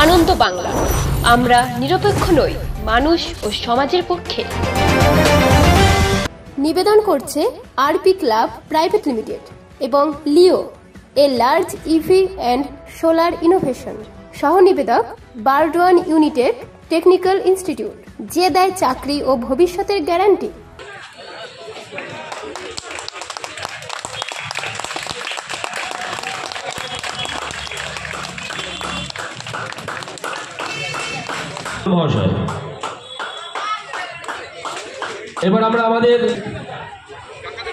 আনন্দ বাংলা, আমরা নিরপেক্ষ নই, মানুষ ও সমাজের পক্ষে। নিবেদন করছে আরপি ক্লাব প্রাইভেট লিমিটেড এবং Leo, a large EV and solar innovation. সহ নিবেদক বারডোয়ান ইউনিটেক টেকনিক্যাল ইনস্টিটিউট, যে দেয় চাকরি ও ভবিষ্যতের গ্যারান্টি। মহাশয়, এবার আমরা আমাদের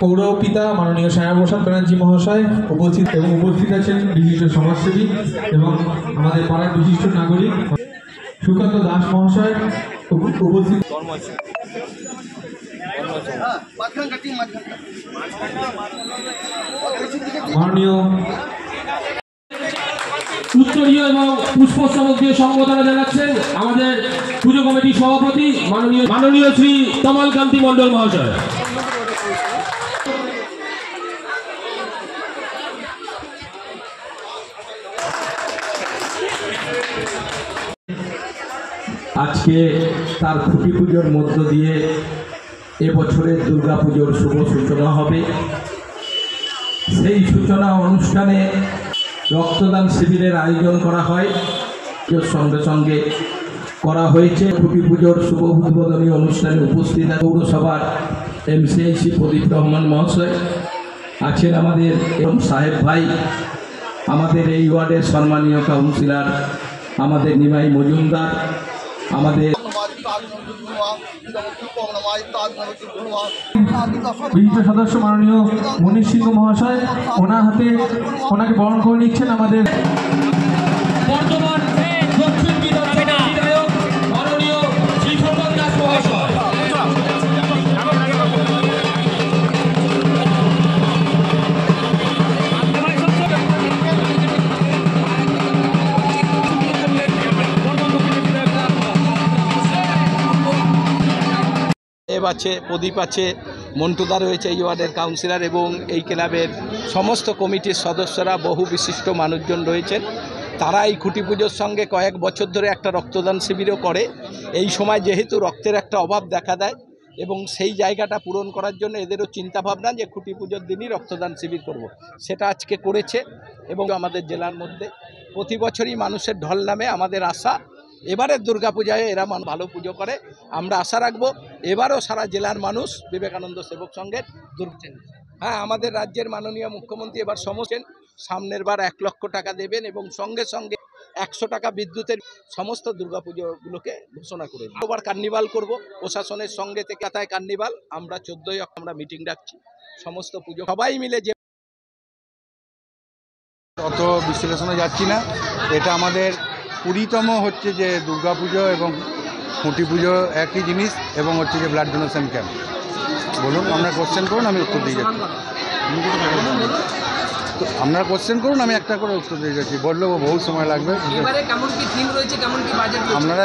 পৌরপিতা মাননীয় শ্যামাপ্রসাদ ব্যানার্জি মহাশয় উপস্থিত আছেন বিশিষ্ট সমাজসেবী এবং আমাদের পাড়ার বিশিষ্ট নাগরিক সুকান্ত দাস মহাশয় উপস্থিত। মাননীয় উত্তরীয় এবং পুষ্পস্তবক দিয়ে সংবর্ধনা জানাচ্ছেন আমাদের পুজো কমিটির সভাপতি মাননীয় শ্রী তমালকান্তি মণ্ডল মহাশয়। আজকে তার খুঁটি পুজোর মধ্য দিয়ে এবছরের দুর্গাপুজোর শুভ সূচনা হবে। সেই সূচনা অনুষ্ঠানে রক্তদান শিবিরের আয়োজন করা হয়, সঙ্গে সঙ্গে করা হয়েছে। খুঁটি পুজোর শুভ উদ্বোধনী অনুষ্ঠানে উপস্থিত পৌরসভার এমসিআইসি প্রদীপ রহমান মহাশয় আছেন, আমাদের এবং সাহেব ভাই, আমাদের এই ওয়ার্ডের সম্মানীয় কাউন্সিলর আমাদের নিমাই মজুমদার, আমাদের বিশিষ্ট সদস্য মাননীয় মনীষ সিংহ মহাশয় ওনার হাতে ওনাকে বরণ করে নিচ্ছেন আমাদের বর্তমান দক্ষিণ বিধায়ক মাননীয় শ্রী স্বপন দাস মহাশয়। আছে, প্রদীপ আছে, মন্টুদা রয়েছে এই ওয়ার্ডের কাউন্সিলর এবং এই ক্লাবের সমস্ত কমিটির সদস্যরা, বহু বিশিষ্ট মানুষজন রয়েছেন। তারা এই খুঁটি পুজোর সঙ্গে কয়েক বছর ধরে একটা রক্তদান শিবিরও করে। এই সময় যেহেতু রক্তের একটা অভাব দেখা দেয় এবং সেই জায়গাটা পূরণ করার জন্য এদেরও চিন্তাভাবনা যে খুঁটি পুজোর দিনই রক্তদান শিবির করব, সেটা আজকে করেছে। এবং আমাদের জেলার মধ্যে প্রতি বছরই মানুষের ঢল নামে। আমাদের আশা এবারের দুর্গাপূজায় এরা ভালো পুজো করে। আমরা আশা রাখবো এবারও সারা জেলার মানুষ বিবেকানন্দ সেবক সংঘের হ্যাঁ, আমাদের রাজ্যের মাননীয় মুখ্যমন্ত্রী এবার সমস্যেন সামনের বার 1 লক্ষ টাকা দেবেন এবং সঙ্গে সঙ্গে 100 টাকা বিদ্যুতের সমস্ত দুর্গাপুজোগুলোকে ঘোষণা করে এবার কার্নিভাল করব প্রশাসনের সঙ্গে থেকে। তাই কার্নিভাল আমরা 14ই আমরা মিটিং ডাকছি, সমস্ত পুজো সবাই মিলে যে অত বিশ্লেষণে যাচ্ছি না। এটা আমাদের 20তম হচ্ছে যে দুর্গাপুজো এবং খুঁটি পুজো একই জিনিস এবং হচ্ছে যে ব্লাড ডোনেশন ক্যাম্প। বলুন, আপনারা কোশ্চেন করুন, আমি উত্তর দিয়ে যাচ্ছি। আপনারা কোশ্চেন করুন, আমি একটা করে উত্তর দিয়ে যাচ্ছি। বললেও বহু সময় লাগবে। আপনারা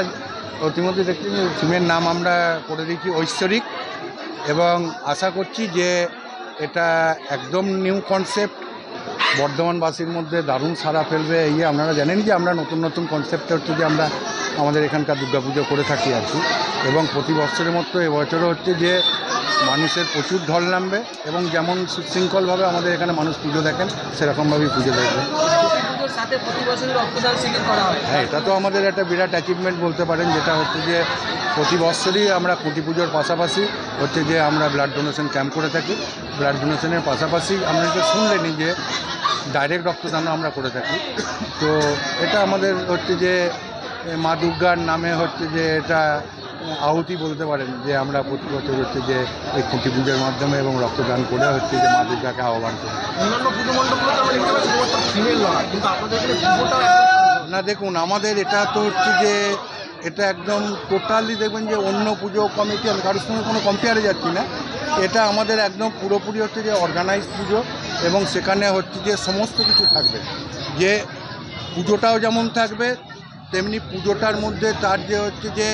ইতিমধ্যে দেখছেন যে থিমের নাম আমরা করে দিচ্ছি ঐশ্বরিক, এবং আশা করছি যে এটা একদম নিউ কনসেপ্ট, বর্ধমানবাসীর মধ্যে দারুণ সাড়া ফেলবে। এই আপনারা জানেন যে আমরা নতুন নতুন কনসেপ্টে হচ্ছে যে আমরা আমাদের এখানকার দুর্গাপুজো করে থাকি আর কি। এবং প্রতি বছরের মতো এবছরও হচ্ছে যে মানুষের প্রচুর ঢল নামবে এবং যেমন সুশৃঙ্খলভাবে আমাদের এখানে মানুষ পুজো দেখেন সেরকমভাবেই পুজো দেখবে। হ্যাঁ, এটা তো আমাদের একটা বিরাট অ্যাচিভমেন্ট বলতে পারেন, যেটা হচ্ছে যে প্রতি বছরই আমরা খুঁটি পুজোর পাশাপাশি হচ্ছে যে আমরা ব্লাড ডোনেশন ক্যাম্প করে থাকি। ব্লাড ডোনেশনের পাশাপাশি আমরা যে শুনলেনি যে ডাইরেক্ট রক্তদানও আমরা করে থাকি। তো এটা আমাদের হচ্ছে যে মা দুর্গার নামে হচ্ছে যে এটা আহুতি বলতে পারেন, যে আমরা প্রতি বছর হচ্ছে যে এই খুঁটি পুজোর মাধ্যমে এবং রক্তদান করে হচ্ছে যে মা দুর্গাকে আহ্বান করি। না দেখুন, আমাদের এটা তো হচ্ছে যে এটা একদম টোটালি দেখবেন যে অন্য পুজো কমিটি, আমি কারোর সঙ্গে কোনো কম্পেয়ারে যাচ্ছি না। এটা আমাদের একদম পুরোপুরি হচ্ছে যে অর্গানাইজ পুজো এবং সেখানে হচ্ছে যে সমস্ত কিছু থাকবে। যে পুজোটাও যেমন থাকবে তেমনি পুজোটার মধ্যে তার যে হচ্ছে যে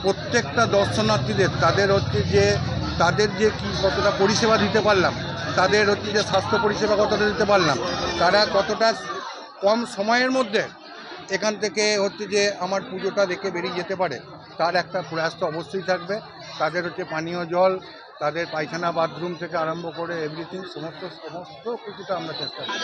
প্রত্যেকটা দর্শনার্থীদের তাদের হচ্ছে যে তাদের যে কী কতটা পরিষেবা দিতে পারলাম, তাদের হচ্ছে যে স্বাস্থ্য পরিষেবা কতটা দিতে পারলাম, তারা কতটা কম সময়ের মধ্যে এখান থেকে হচ্ছে যে আমার পুজোটা দেখে বেরিয়ে যেতে পারে, তার একটা প্রয়াস তো অবশ্যই থাকবে। তাদের হচ্ছে পানীয় জল, তাদের পায়খানা বাথরুম থেকে আরম্ভ করে এভরিথিং সমস্ত কিছুটা আমরা চেষ্টা করি।